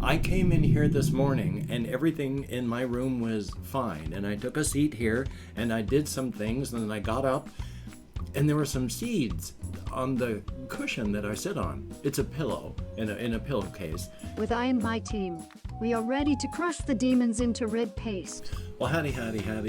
I came in here this morning and everything in my room was fine. And I took a seat here and I did some things and then I got up and there were some seeds on the cushion that I sit on. It's a pillow in a pillowcase. With I and my team, we are ready to crush the demons into red paste. Well, howdy,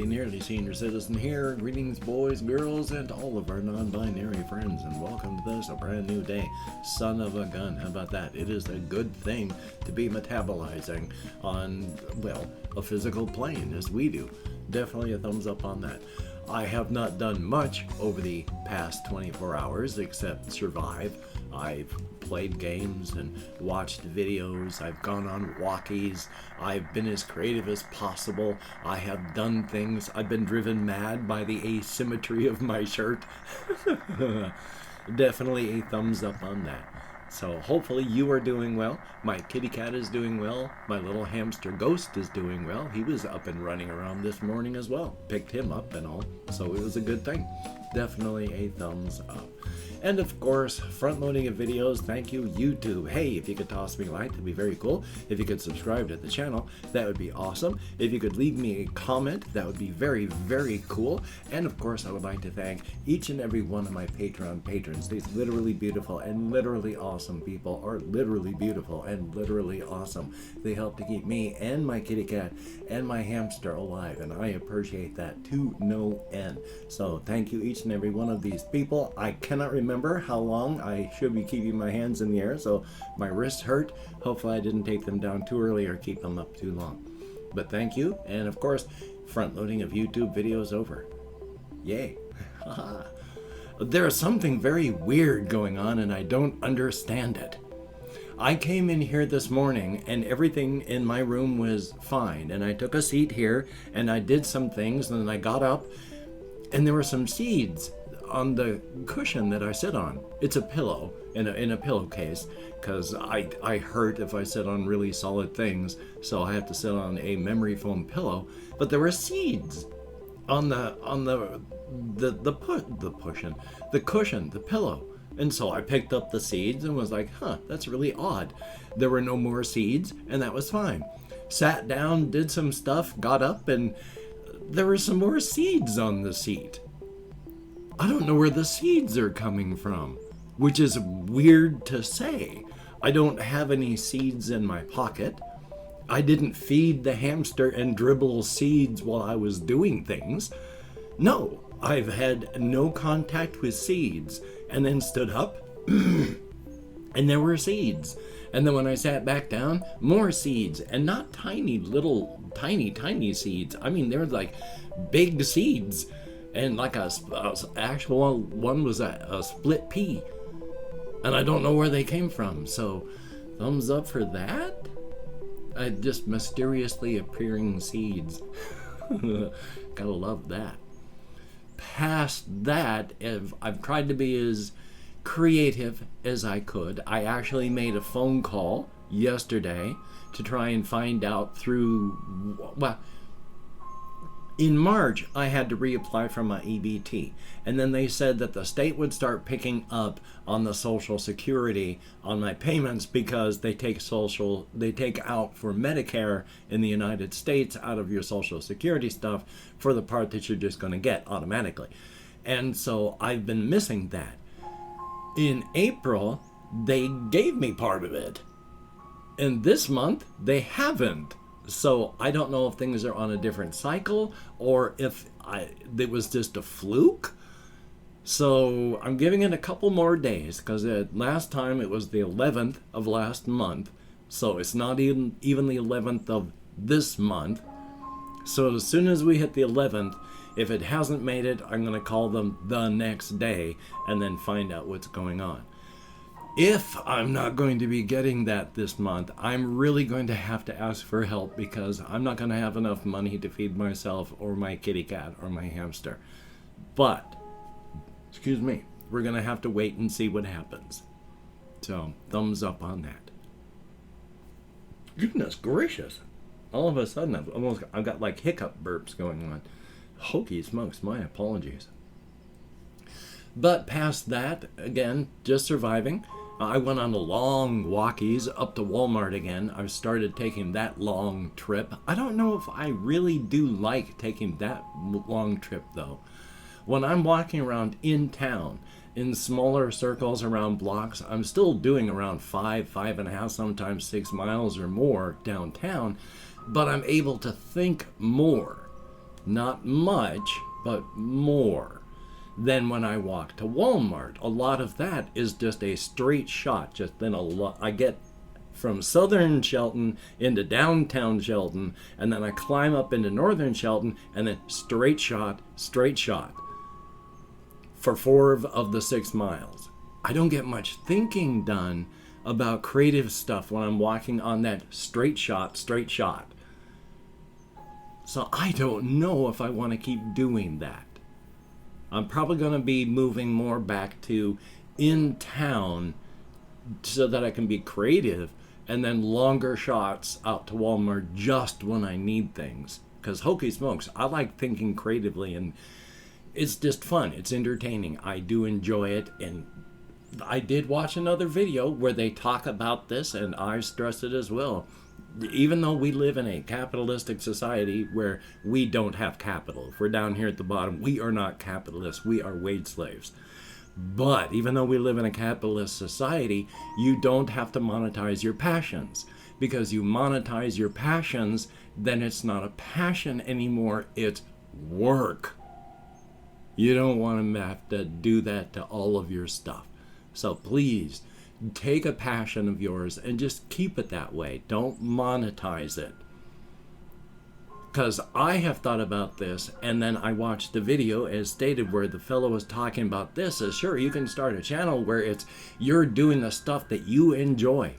nearly senior citizen here. Greetings, boys, girls, and all of our non-binary friends, and welcome to this, a brand new day. Son of a gun, how about that? It is a good thing to be metabolizing on, well, a physical plane, as we do. Definitely a thumbs up on that. I have not done much over the past 24 hours except survive. I've played games and watched videos. I've gone on walkies. I've been as creative as possible. I have done things. I've been driven mad by the asymmetry of my shirt. Definitely a thumbs up on that. So hopefully you are doing well. My kitty cat is doing well. My little hamster Ghost is doing well. He was up and running around this morning as well. Picked him up and all. So it was a good thing. Definitely a thumbs up. And of course, front loading of videos, thank you, YouTube. Hey, if you could toss me a like, that'd be very cool. If you could subscribe to the channel, that would be awesome. If you could leave me a comment, that would be very, very cool. And of course, I would like to thank each and every one of my Patreon patrons. These literally beautiful and literally awesome people are literally beautiful and literally awesome. They help to keep me and my kitty cat and my hamster alive, and I appreciate that to no end. So thank you, each and every one of these people. I cannot remember how long I should be keeping my hands in the air, so my wrists hurt. Hopefully I didn't take them down too early or keep them up too long. But thank you, and of course, front loading of YouTube videos over. Yay. There is something very weird going on and I don't understand it. I came in here this morning and everything in my room was fine, and I took a seat here and I did some things and then I got up and there were some seeds on the cushion that I sit on. It's a pillow in a pillowcase because I hurt if I sit on really solid things, so I have to sit on a memory foam pillow. But there were seeds on the cushion, the pillow. And so I picked up the seeds and was like, that's really odd. There were no more seeds, and that was fine. Sat down, did some stuff, got up, and there were some more seeds on the seat. I don't know where the seeds are coming from, which is weird to say. I don't have any seeds in my pocket. I didn't feed the hamster and dribble seeds while I was doing things. No, I've had no contact with seeds, and then stood up and there were seeds. And then when I sat back down, more seeds, and not tiny little tiny seeds. I mean, they're like big seeds. And like a actual one was a split pea. And I don't know where they came from. So thumbs up for that. Just mysteriously appearing seeds. Gotta love that. Past that, I've tried to be as creative as I could. I actually made a phone call yesterday to try and find out through, well, in March, I had to reapply for my EBT, and then they said that the state would start picking up on the Social Security on my payments because they take out for Medicare in the United States out of your Social Security stuff for the part that you're just going to get automatically. And so I've been missing that. In April, they gave me part of it, and this month they haven't. So I don't know if things are on a different cycle or if it was just a fluke. So I'm giving it a couple more days because last time it was the 11th of last month. So it's not even the 11th of this month. So as soon as we hit the 11th, if it hasn't made it, I'm going to call them the next day and then find out what's going on. If I'm not going to be getting that this month, I'm really going to have to ask for help because I'm not going to have enough money to feed myself or my kitty cat or my hamster. But, excuse me, we're going to have to wait and see what happens. So, thumbs up on that. Goodness gracious. All of a sudden, I've got like hiccup burps going on. Hokey smokes, my apologies. But past that, again, just surviving. I went on the long walkies up to Walmart again. I've started taking that long trip. I don't know if I really do like taking that long trip though. When I'm walking around in town, in smaller circles around blocks, I'm still doing around 5.5, sometimes 6 miles or more downtown, but I'm able to think more. Not much, but more than when I walk to Walmart. A lot of that is just a straight shot. Just then I get from southern Shelton into downtown Shelton, and then I climb up into northern Shelton, and then straight shot for 4 of the 6 miles. I don't get much thinking done about creative stuff when I'm walking on that straight shot. So I don't know if I want to keep doing that. I'm probably going to be moving more back to in town so that I can be creative, and then longer shots out to Walmart just when I need things. Because Hokey smokes, I like thinking creatively, and it's just fun. It's entertaining. I do enjoy it. And I did watch another video where they talk about this, and I stress it as well. Even though we live in a capitalistic society where we don't have capital, if we're down here at the bottom, we are not capitalists. We are wage slaves. But even though we live in a capitalist society, you don't have to monetize your passions. Because you monetize your passions, then it's not a passion anymore. It's work. You don't want to have to do that to all of your stuff. So please, take a passion of yours and just keep it that way. Don't monetize it. Because I have thought about this, and then I watched the video as stated where the fellow was talking about this. As sure, you can start a channel where it's you're doing the stuff that you enjoy.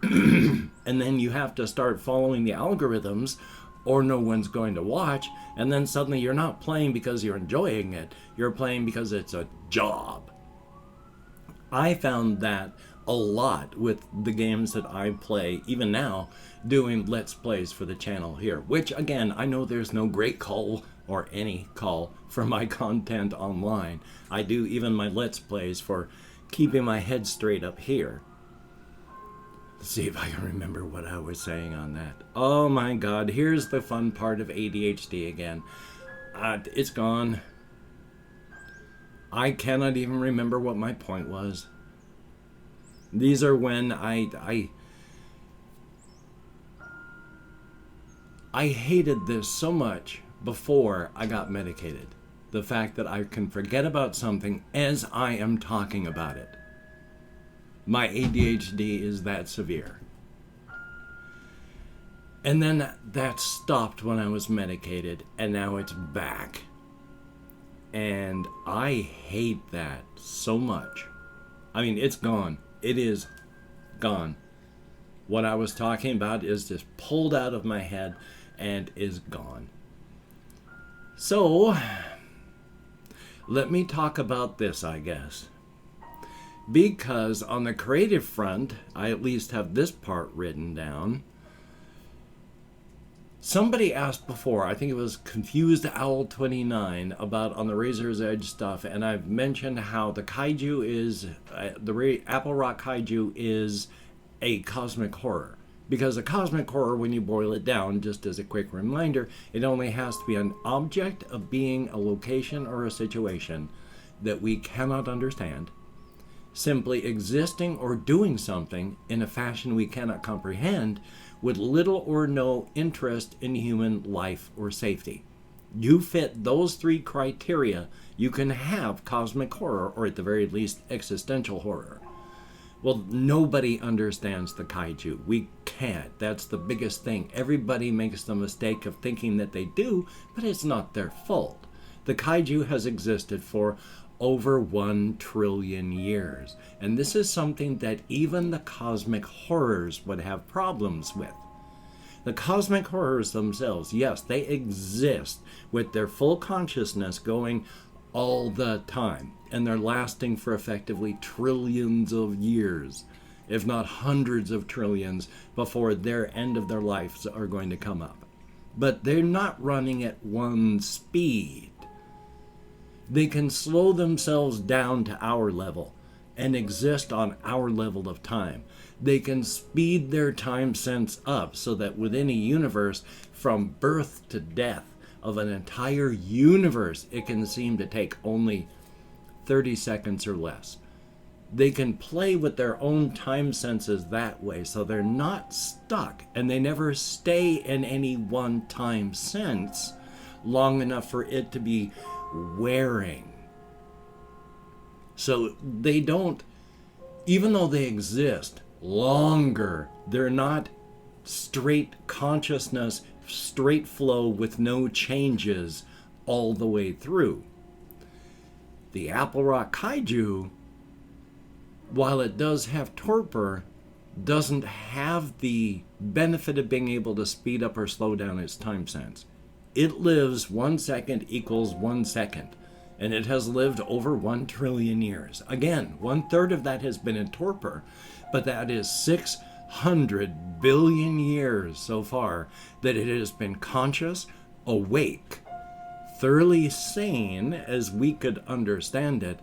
And then you have to start following the algorithms, or no one's going to watch, and then suddenly you're not playing because you're enjoying it, you're playing because it's a job. I found that a lot with the games that I play, even now, doing Let's Plays for the channel here, which again, I know there's no great call or any call for my content online. I do even my Let's Plays for keeping my head straight up here. Let's see if I can remember what I was saying on that. Oh my god, here's the fun part of ADHD again. It's gone. I cannot even remember what my point was. These are when I hated this so much before I got medicated. The fact that I can forget about something as I am talking about it. My ADHD is that severe. And then that stopped when I was medicated, and now it's back. And I hate that so much. I mean, it's gone. It is gone. What I was talking about is just pulled out of my head and is gone. So, let me talk about this, I guess. Because on the creative front, I at least have this part written down. Somebody asked before, I think it was Confused Owl 29, about on the Razor's Edge stuff, and I've mentioned how the Kaiju is, Apple Rock Kaiju is a cosmic horror. Because a cosmic horror, when you boil it down, just as a quick reminder, it only has to be an object, a being, a location, or a situation that we cannot understand, simply existing or doing something in a fashion we cannot comprehend, with little or no interest in human life or safety. You fit those 3 criteria, you can have cosmic horror, or at the very least existential horror. Well, nobody understands the Kaiju. We can't. That's the biggest thing. Everybody makes the mistake of thinking that they do, but it's not their fault. The Kaiju has existed for over 1 trillion years. And this is something that even the cosmic horrors would have problems with. The cosmic horrors themselves, yes, they exist with their full consciousness going all the time. And they're lasting for effectively trillions of years, if not hundreds of trillions, before their end of their lives are going to come up. But they're not running at one speed. They can slow themselves down to our level, and exist on our level of time. They can speed their time sense up so that within a universe, from birth to death of an entire universe, it can seem to take only 30 seconds or less. They can play with their own time senses that way, so they're not stuck, and they never stay in any one time sense long enough for it to be wearing. So they don't, even though they exist longer, they're not straight consciousness, straight flow with no changes all the way through. The Apple Rock Kaiju, while it does have torpor, doesn't have the benefit of being able to speed up or slow down its time sense. It lives 1 second equals 1 second, and it has lived over 1 trillion years. Again, 1/3 of that has been in torpor, but that is 600 billion years so far that it has been conscious, awake, thoroughly sane as we could understand it,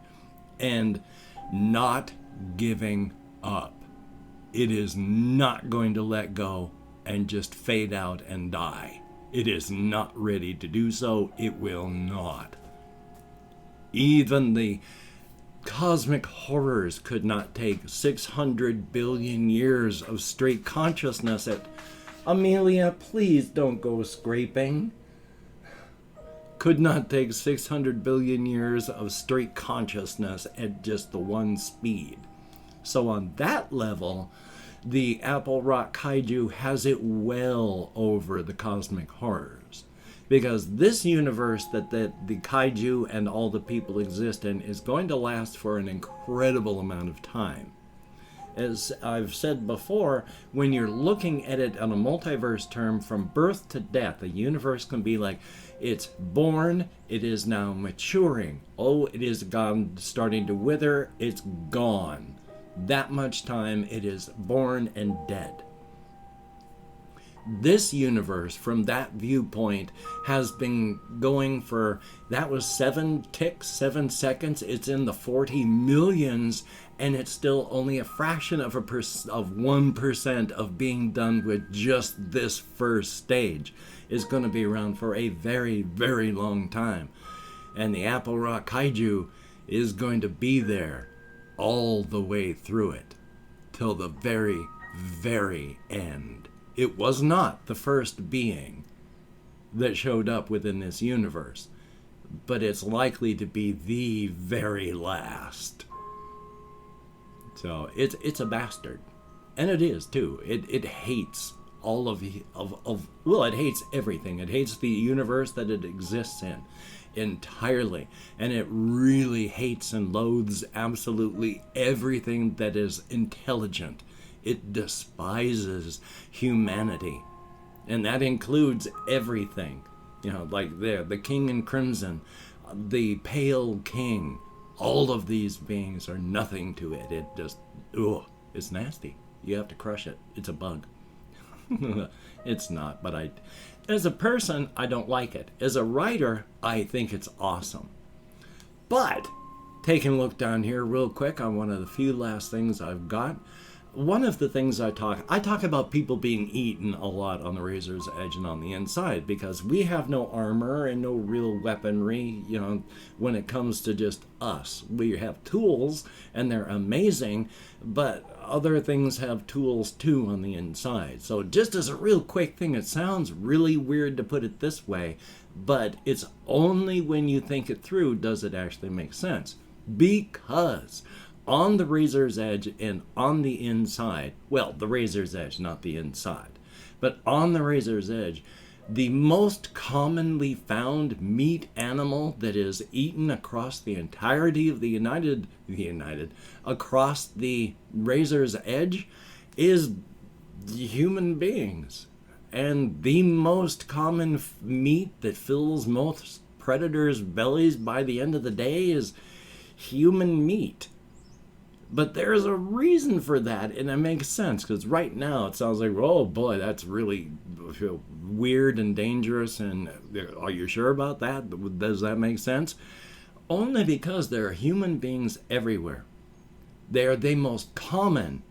and not giving up. It is not going to let go and just fade out and die. It is not ready to do so. It will not. Even the cosmic horrors could not take 600 billion years of straight consciousness at... Amelia, please don't go scraping. Could not take 600 billion years of straight consciousness at just the one speed. So on that level, the Apple Rock Kaiju has it well over the cosmic horrors. Because this universe that the Kaiju and all the people exist in is going to last for an incredible amount of time. As I've said before, when you're looking at it on a multiverse term, from birth to death, a universe can be like, it's born, it is now maturing. Oh, it is gone, starting to wither, it's gone. That much time, it is born and dead. This universe, from that viewpoint, has been going for, that was 7 ticks, 7 seconds. It's in the 40 millions, and it's still only a fraction of 1% of being done with just this first stage. It's going to be around for a very, very long time. And the Apple Rock Kaiju is going to be there all the way through it, till the very, very end. It was not the first being that showed up within this universe, but it's likely to be the very last. So it's a bastard, and it is too. It hates all of well, it hates everything. It hates the universe that it exists in entirely, and it really hates and loathes absolutely everything that is intelligent. It despises humanity, and that includes everything. You know, like the King in Crimson, the Pale King. All of these beings are nothing to it. It just, it's nasty. You have to crush it. It's a bug. It's not, but as a person, I don't like it. As a writer, I think it's awesome. But, taking a look down here real quick on one of the few last things I've got, one of the things I talk about people being eaten a lot on the razor's edge and on the inside, because we have no armor and no real weaponry, you know, when it comes to just us. We have tools, and they're amazing, but other things have tools too on the inside. So just as a real quick thing, it sounds really weird to put it this way, but it's only when you think it through does it actually make sense. Because on the razor's edge and on the inside, well, the razor's edge, not the inside, but on the razor's edge, the most commonly found meat animal that is eaten across the entirety of across the razor's edge is human beings. And the most common meat that fills most predators' bellies by the end of the day is human meat. But there's a reason for that, and it makes sense, because right now it sounds like, oh boy, that's really weird and dangerous, and are you sure about that? Does that make sense? Only because there are human beings everywhere. They are the most common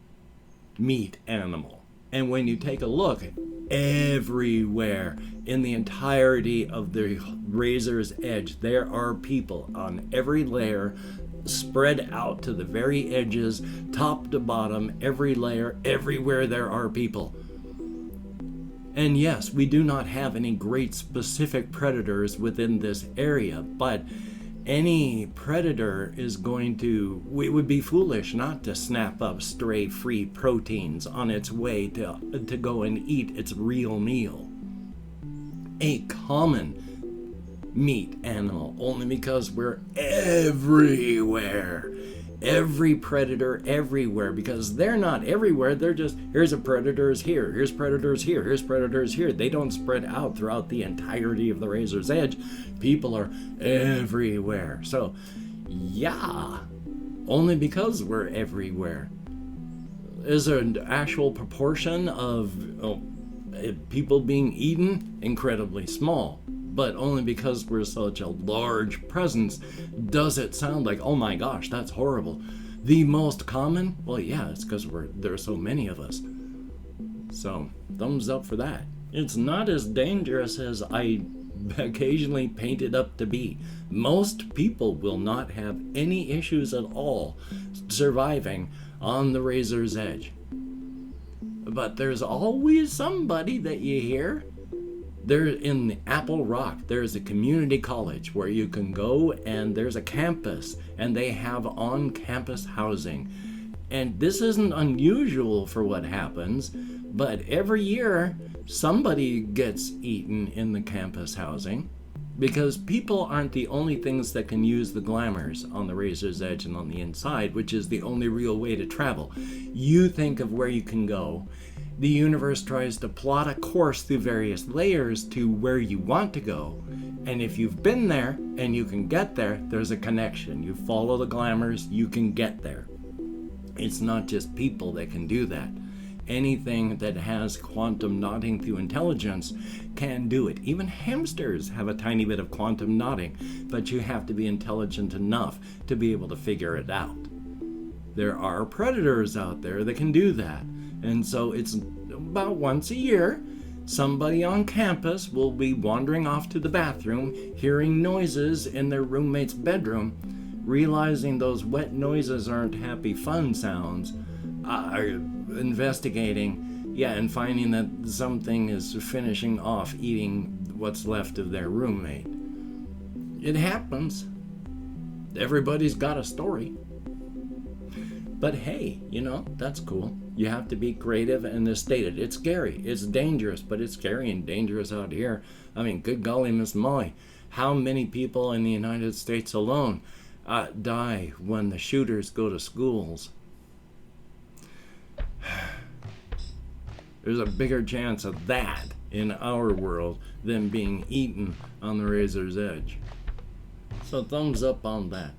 meat animal. And when you take a look, everywhere in the entirety of the razor's edge, there are people on every layer, spread out to the very edges, top to bottom, every layer, everywhere there are people. And yes, we do not have any great specific predators within this area, but any predator is going to, it would be foolish not to snap up stray free proteins on its way to go and eat its real meal. A common meat animal, only because we're everywhere. Every predator everywhere, because they're not everywhere. They're just, here's a predators here, here's predators here, here's predators here. They don't spread out throughout the entirety of the razor's edge. People are everywhere. So yeah, only because we're everywhere. Is there an actual proportion of people being eaten? Incredibly small. But only because we're such a large presence does it sound like, oh my gosh, that's horrible. The most common? Well, yeah, it's because there are so many of us. So, thumbs up for that. It's not as dangerous as I occasionally paint it up to be. Most people will not have any issues at all surviving on the razor's edge. But there's always somebody that you hear. There in Apple Rock, there's a community college where you can go, and there's a campus, and they have on-campus housing. And this isn't unusual for what happens, but every year somebody gets eaten in the campus housing, because people aren't the only things that can use the glamours on the razor's edge and on the inside, which is the only real way to travel. You think of where you can go. The universe tries to plot a course through various layers to where you want to go. And if you've been there and you can get there, there's a connection. You follow the glamours, you can get there. It's not just people that can do that. Anything that has quantum knotting through intelligence can do it. Even hamsters have a tiny bit of quantum knotting, but you have to be intelligent enough to be able to figure it out. There are predators out there that can do that. And so it's about once a year, somebody on campus will be wandering off to the bathroom, hearing noises in their roommate's bedroom, realizing those wet noises aren't happy fun sounds, investigating, and finding that something is finishing off eating what's left of their roommate. It happens. Everybody's got a story. But hey, that's cool. You have to be creative, and as stated, it's scary. It's dangerous, but it's scary and dangerous out here. I mean, good golly, Miss Molly, how many people in the United States alone die when the shooters go to schools? There's a bigger chance of that in our world than being eaten on the razor's edge. So thumbs up on that.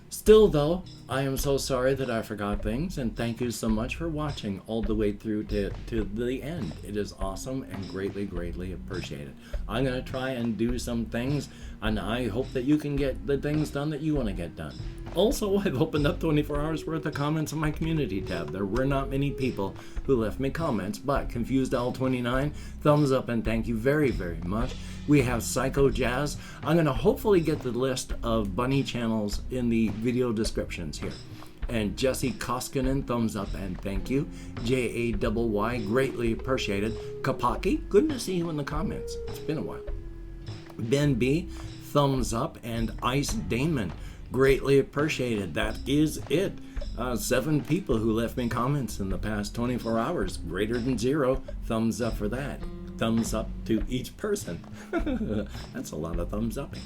Still though, I am so sorry that I forgot things, and thank you so much for watching all the way through to the end. It is awesome and greatly, greatly appreciated. I'm going to try and do some things, and I hope that you can get the things done that you want to get done. Also, I've opened up 24 hours worth of comments on my community tab. There were not many people who left me comments, but ConfusedL29, thumbs up and thank you very, very much. We have Psycho Jazz. I'm going to hopefully get the list of bunny channels in the video descriptions here. And Jesse Koskinen, thumbs up and thank you. Jay, greatly appreciated. Kapaki, good to see you in the comments. It's been a while. Ben B, thumbs up, and Ice Damon, greatly appreciated. That is it. 7 people who left me comments in the past 24 hours, greater than 0. Thumbs up for that. Thumbs up to each person. That's a lot of thumbs upping.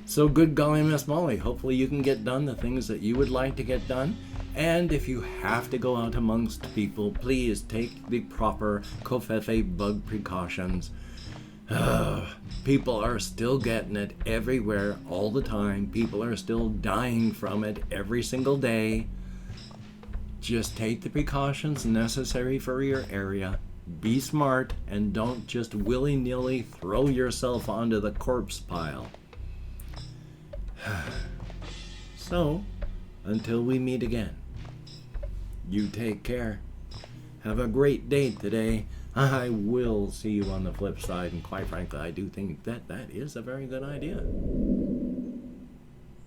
So good golly, Miss Molly, hopefully you can get done the things that you would like to get done. And if you have to go out amongst people, please take the proper Covfefe bug precautions. People are still getting it everywhere all the time. People are still dying from it every single day. Just take the precautions necessary for your area. Be smart and don't just willy-nilly throw yourself onto the corpse pile. So, Until we meet again, you take care. Have a great day today. I will see you on the flip side, and quite frankly, I do think that that is a very good idea.